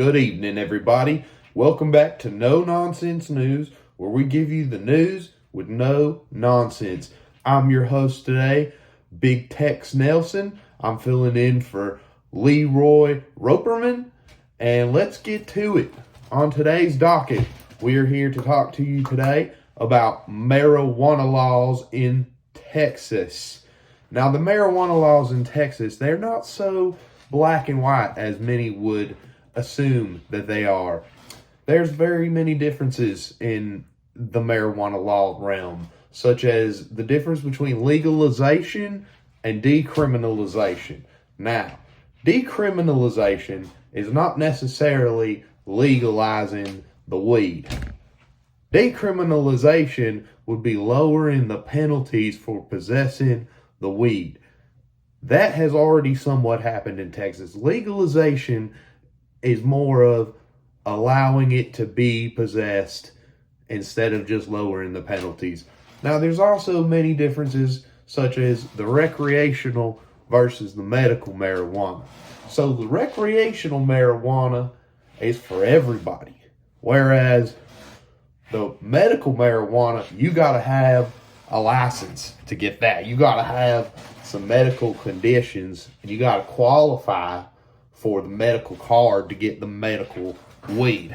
Good evening, everybody. Welcome back to No Nonsense News, where we give you the news with no nonsense. I'm your host today, Big Tex Nelson. I'm filling in for Leroy Roperman, and let's get to it. On today's docket, we are here to talk to you today about marijuana laws in Texas. Now, the marijuana laws in Texas, they're not so black and white as many would assume that they are. There's very many differences in the marijuana law realm, such as the difference between legalization and decriminalization. Now, decriminalization is not necessarily legalizing the weed. Decriminalization would be lowering the penalties for possessing the weed. That has already somewhat happened in Texas. Legalization is more of allowing it to be possessed instead of just lowering the penalties. Now, there's also many differences, such as the recreational versus the medical marijuana. So the recreational marijuana is for everybody, whereas the medical marijuana, you got to have a license to get that. You got to have some medical conditions, and you got to qualify for the medical card to get the medical weed.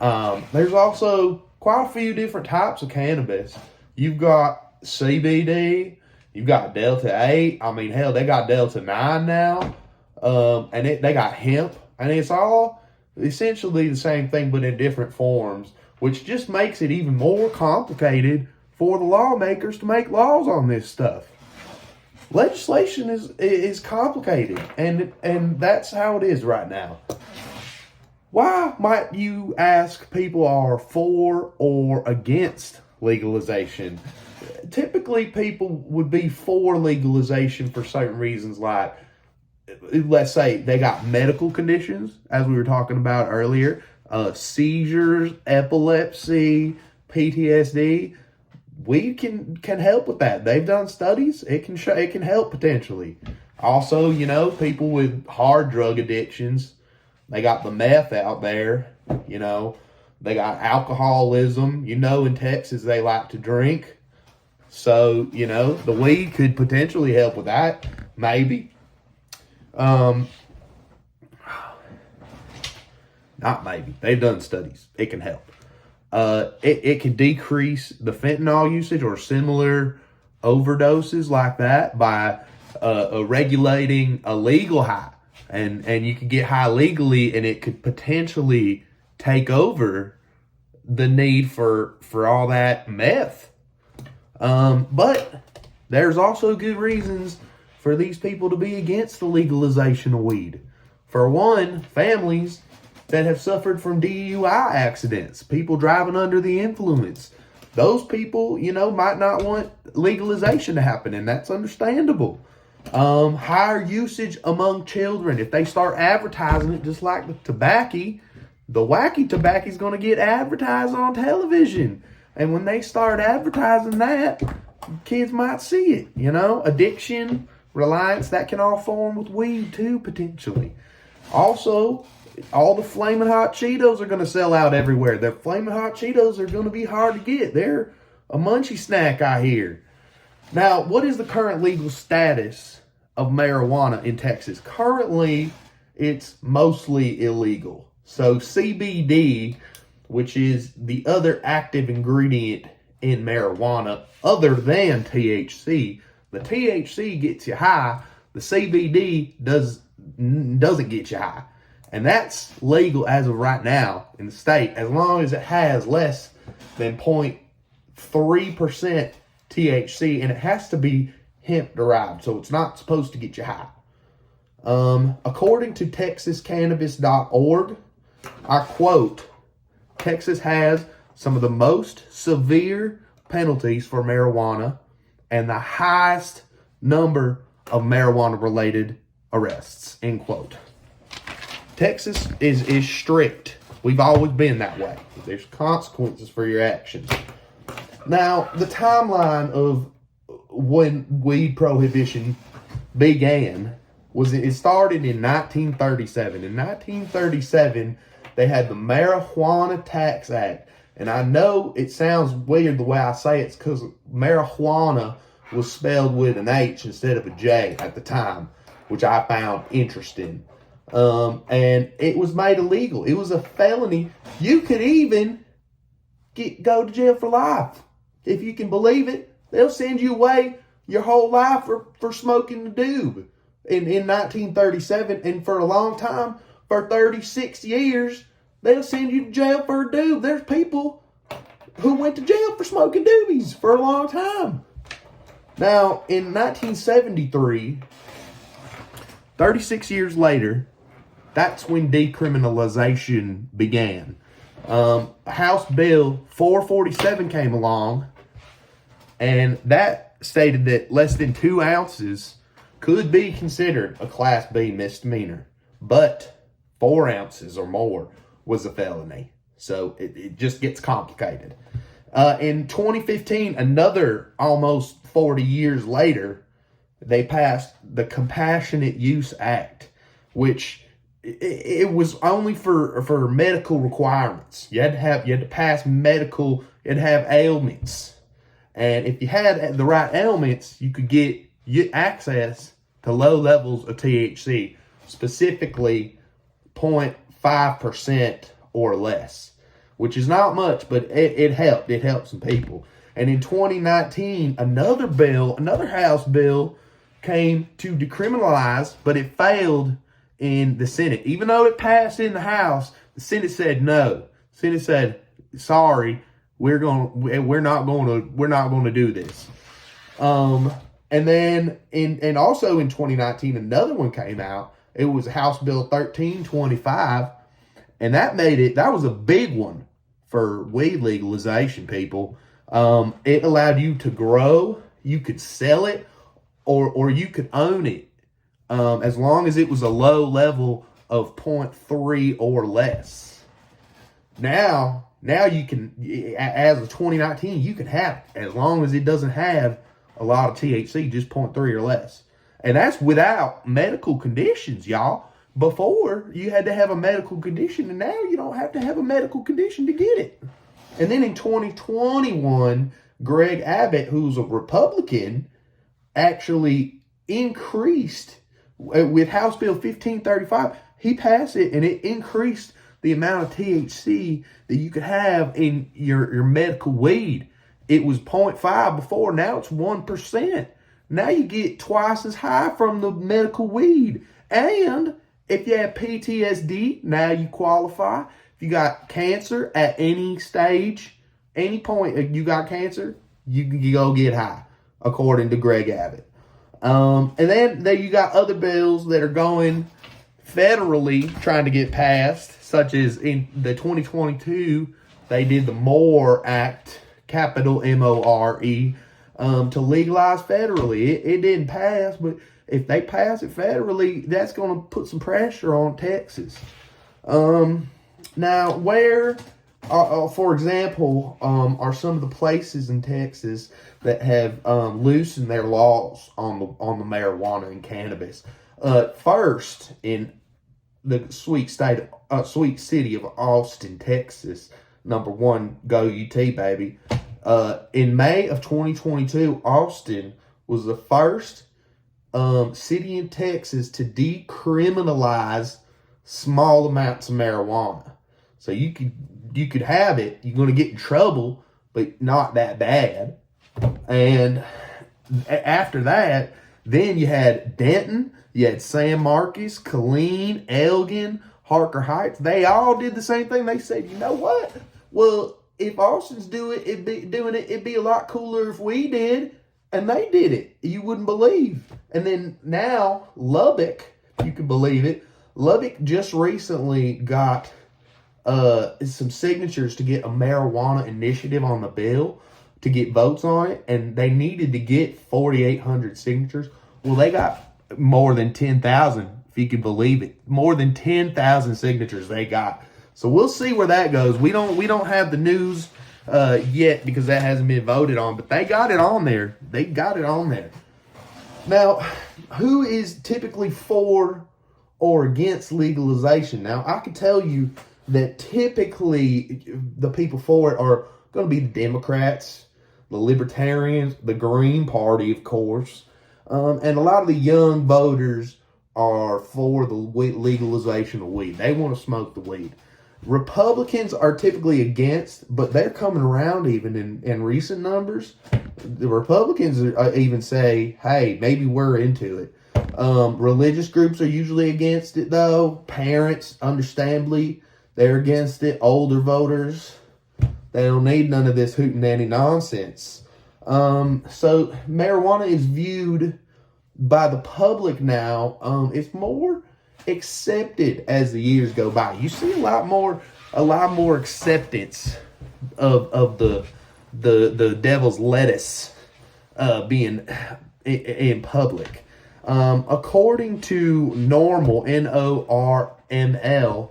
There's also quite a few different types of cannabis. You've got CBD, you've got Delta 8. I mean, hell, they got Delta 9 now. And they got hemp. And it's all essentially the same thing, but in different forms, which just makes it even more complicated for the lawmakers to make laws on this stuff. Legislation is complicated, and that's how it is right now. Why might you ask people are for or against legalization? Typically, people would be for legalization for certain reasons, like, let's say they got medical conditions, as we were talking about earlier, seizures, epilepsy, PTSD. Weed can help with that. They've done studies. It can help potentially. Also, people with hard drug addictions, they got the meth out there. They got alcoholism. In Texas they like to drink. So, the weed could potentially help with that. Maybe. Not maybe. They've done studies. It can help. It can decrease the fentanyl usage or similar overdoses like that by regulating a legal high. And you can get high legally, and it could potentially take over the need for all that meth. But there's also good reasons for these people to be against the legalization of weed. For one, families that have suffered from DUI accidents, people driving under the influence. Those people, might not want legalization to happen, and that's understandable. Higher usage among children. If they start advertising it just like the tobacco, the wacky tobacco is going to get advertised on television. And when they start advertising that, kids might see it, Addiction, reliance, that can all form with weed too, potentially. Also, all the Flamin' Hot Cheetos are going to sell out everywhere. The Flamin' Hot Cheetos are going to be hard to get. They're a munchie snack, I hear. Now, what is the current legal status of marijuana in Texas? Currently, it's mostly illegal. So CBD, which is the other active ingredient in marijuana other than THC, the THC gets you high. The CBD doesn't get you high. And that's legal as of right now in the state, as long as it has less than 0.3% THC, and it has to be hemp derived, so it's not supposed to get you high. According to TexasCannabis.org, I quote, Texas has some of the most severe penalties for marijuana and the highest number of marijuana-related arrests, end quote. Texas is strict. We've always been that way. There's consequences for your actions. Now, the timeline of when weed prohibition began it started in 1937. In 1937, they had the Marijuana Tax Act. And I know it sounds weird the way I say it. It's because marijuana was spelled with an H instead of a J at the time, which I found interesting. And it was made illegal. It was a felony. You could even go to jail for life. If you can believe it, they'll send you away your whole life for smoking the doob in 1937. And for a long time, for 36 years, they'll send you to jail for a doob. There's people who went to jail for smoking doobies for a long time. Now, in 1973, 36 years later, that's when decriminalization began. House Bill 447 came along, and that stated that less than 2 ounces could be considered a Class B misdemeanor, but 4 ounces or more was a felony. So it just gets complicated. In 2015, another almost 40 years later, they passed the Compassionate Use Act, which it was only for medical requirements. You had to pass medical, you had to have ailments. And if you had the right ailments, you could get access to low levels of THC, specifically 0.5% or less, which is not much, but it helped. It helped some people. And in 2019, another House bill came to decriminalize, but it failed in the Senate. Even though it passed in the House, the Senate said no. The Senate said, sorry, we're not going to do this. And then and also in 2019, another one came out. It was House Bill 1325, and that was a big one for weed legalization, people. It allowed you to grow, you could sell it, or you could own it, as long as it was a low level of 0.3 or less. Now you can, as of 2019, you can have it as long as it doesn't have a lot of THC, just 0.3 or less. And that's without medical conditions, y'all. Before, you had to have a medical condition, and now you don't have to have a medical condition to get it. And then in 2021, Greg Abbott, who's a Republican, actually increased, with House Bill 1535, he passed it, and it increased the amount of THC that you could have in your medical weed. It was 0.5 before, now it's 1%. Now you get twice as high from the medical weed. And if you have PTSD, now you qualify. If you got cancer at any stage, any point you got cancer, you can go get high, according to Greg Abbott. And then you got other bills that are going federally trying to get passed, such as in the 2022, they did the MORE Act, capital M-O-R-E, to legalize federally. It didn't pass, but if they pass it federally, that's going to put some pressure on Texas. Now, where, for example, are some of the places in Texas that have loosened their laws on the marijuana and cannabis? First, in the sweet city of Austin, Texas, number one, go UT, baby. In May of 2022, Austin was the first city in Texas to decriminalize small amounts of marijuana. So you could have it. You're going to get in trouble, but not that bad. And after that, then you had Denton, you had San Marcos, Killeen, Elgin, Harker Heights. They all did the same thing. They said, you know what? Well, if Austin's doing it, it'd be a lot cooler if we did. And they did it. You wouldn't believe. And then now, Lubbock, you can believe it, Lubbock just recently got some signatures to get a marijuana initiative on the bill, to get votes on it, and they needed to get 4,800 signatures. Well, they got more than 10,000, if you can believe it. More than 10,000 signatures they got. So we'll see where that goes. We don't have the news yet because that hasn't been voted on, but they got it on there. They got it on there. Now, who is typically for or against legalization? Now, I can tell you that typically the people for it are going to be the Democrats, the Libertarians, the Green Party, of course, and a lot of the young voters are for the legalization of weed. They want to smoke the weed. Republicans are typically against, but they're coming around even in recent numbers. The Republicans even say, hey, maybe we're into it. Religious groups are usually against it, though. Parents, understandably, they're against it. Older voters, they don't need none of this hootenanny nonsense. So marijuana is viewed by the public now. It's more accepted as the years go by. You see a lot more acceptance of the devil's lettuce being in public. According to Normal, NORML,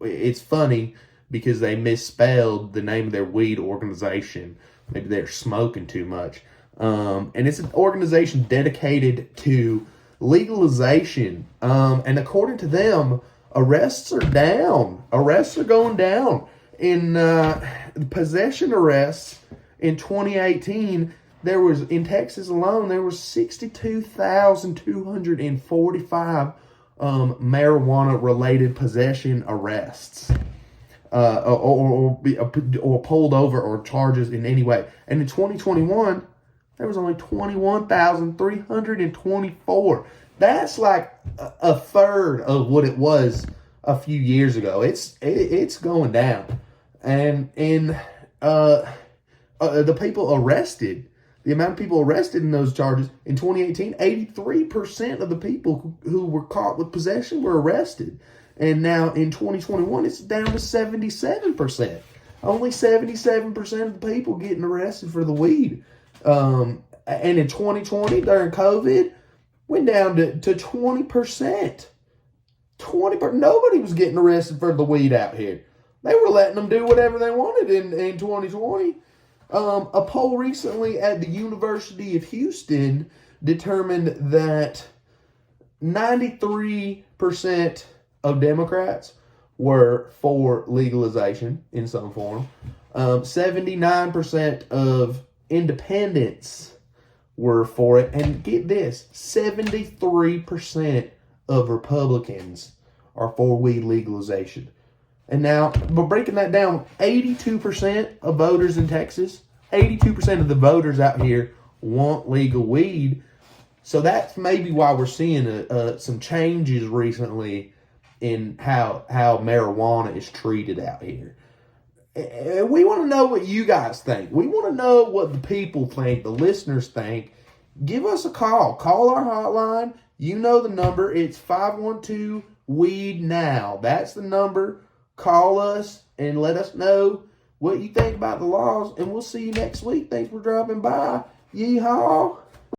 it's funny because they misspelled the name of their weed organization. Maybe they're smoking too much. And it's an organization dedicated to legalization. And according to them, arrests are down. Arrests are going down. In possession arrests in 2018, there was, in Texas alone, there was 62,245 marijuana-related possession arrests, or pulled over or charges in any way. And in 2021, there was only 21,324. That's like a third of what it was a few years ago. It's going down, and in the people arrested. The amount of people arrested in those charges in 2018, 83% of the people who were caught with possession were arrested. And now in 2021, it's down to 77%. Only 77% of the people getting arrested for the weed. And in 2020, during COVID, went down to 20%. 20%. Nobody was getting arrested for the weed out here. They were letting them do whatever they wanted in 2020. A poll recently at the University of Houston determined that 93% of Democrats were for legalization in some form. 79% of independents were for it. And get this, 73% of Republicans are for weed legalization. And now, but breaking that down, 82% of voters in Texas, 82% of the voters out here want legal weed. So that's maybe why we're seeing some changes recently in how marijuana is treated out here. And we want to know what you guys think. We want to know what the people think, the listeners think. Give us a call. Call our hotline. You know the number. It's 512-WEED-NOW. That's the number. Call us and let us know what you think about the laws, and we'll see you next week. Thanks for dropping by. Yeehaw.